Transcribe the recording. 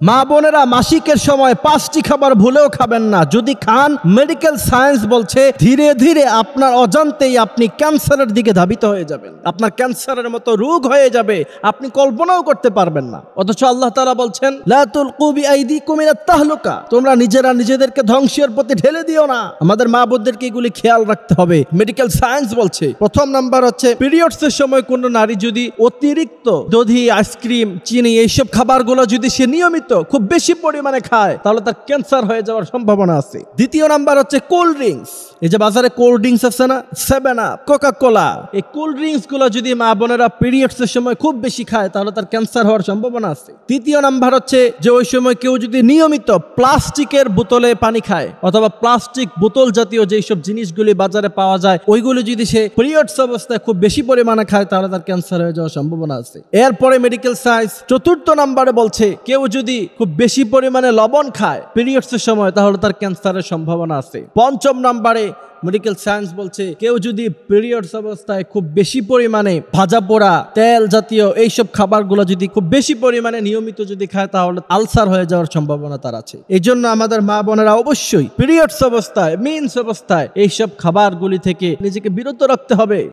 মা বোনেরা মাসিকের সময় 5টি খাবার ভুলেও খাবেন না। যদি খান, মেডিকেল সায়েন্স বলছে ধীরে ধীরে আপনার অজান্তেই আপনি ক্যান্সারের দিকে ধাবিত হয়ে যাবেন। আপনার ক্যান্সারের মতো রোগ হয়ে যাবে, আপনি কল্পনাও করতে পারবেন না। অথচ আল্লাহ তাআলা বলছেন লা তুলকু বিআইদিকুম ইলাত তাহলুকা, তোমরা নিজেরা নিজেদেরকে ধ্বংসের পথে ঠেলে দিও না। আমাদের মা বোনদেরকে এগুলি খেয়াল রাখতে হবে। মেডিকেল সায়েন্স বলছে প্রথম নাম্বার হচ্ছে পিরিয়ডসের সময় কোনো নারী যদি অতিরিক্ত দধি, আইসক্রিম, চিনি এইসব খাবারগুলো যদি সে নিয়মিত খুব বেশি পরিমাণে খায় তাহলে তার ক্যান্সার হয়ে যাওয়ার সম্ভাবনা আছে। দ্বিতীয় নাম্বার হচ্ছে কোল্ড ড্রিঙ্কস। এই যে বাজারে কোল্ড ড্রিঙ্কস আছে না, 7 আপ, কোকা কোলা, এই কোল্ড ড্রিঙ্কস গুলো যদি মা বোনেরা পিরিয়ডসের সময় খুব বেশি খায় তাহলে তার ক্যান্সার হওয়ার সম্ভাবনা আছে। তৃতীয় নাম্বার হচ্ছে যে ওই সময় কেউ যদি নিয়মিত প্লাস্টিকের বোতলে পানি খায় অথবা প্লাস্টিক বোতল জাতীয় যেসব জিনিসগুলি বাজারে পাওয়া যায় ওইগুলো যদি সে পিরিয়ডস অবস্থায় খুব বেশি পরিমাণে খায় তাহলে তার ক্যান্সার হয়ে যাওয়ার সম্ভাবনা আছে। এরপরে মেডিকেল সায়েন্স চতুর্থ নাম্বারে বলছে কেউ যদি খুব বেশি পরিমাণে লবণ খায় পিরিয়ডসের সময় তাহলে তার ক্যান্সারের সম্ভাবনা আছে। পঞ্চম নাম্বারে মেডিকেল সায়েন্স বলছে কেউ যদি পিরিয়ডস অবস্থায় খুব বেশি পরিমাণে ভাজা পোড়া, তেল জাতীয় এইসব খাবারগুলো যদি খুব বেশি পরিমাণে নিয়মিত যদি খায় তাহলে আলসার হয়ে যাওয়ার সম্ভাবনা তার আছে। এই জন্য আমাদের মা বোনেরা অবশ্যই পিরিয়ডস অবস্থায়, মেন্স অবস্থায় এইসব খাবারগুলি থেকে নিজেকে বিরত রাখতে হবে।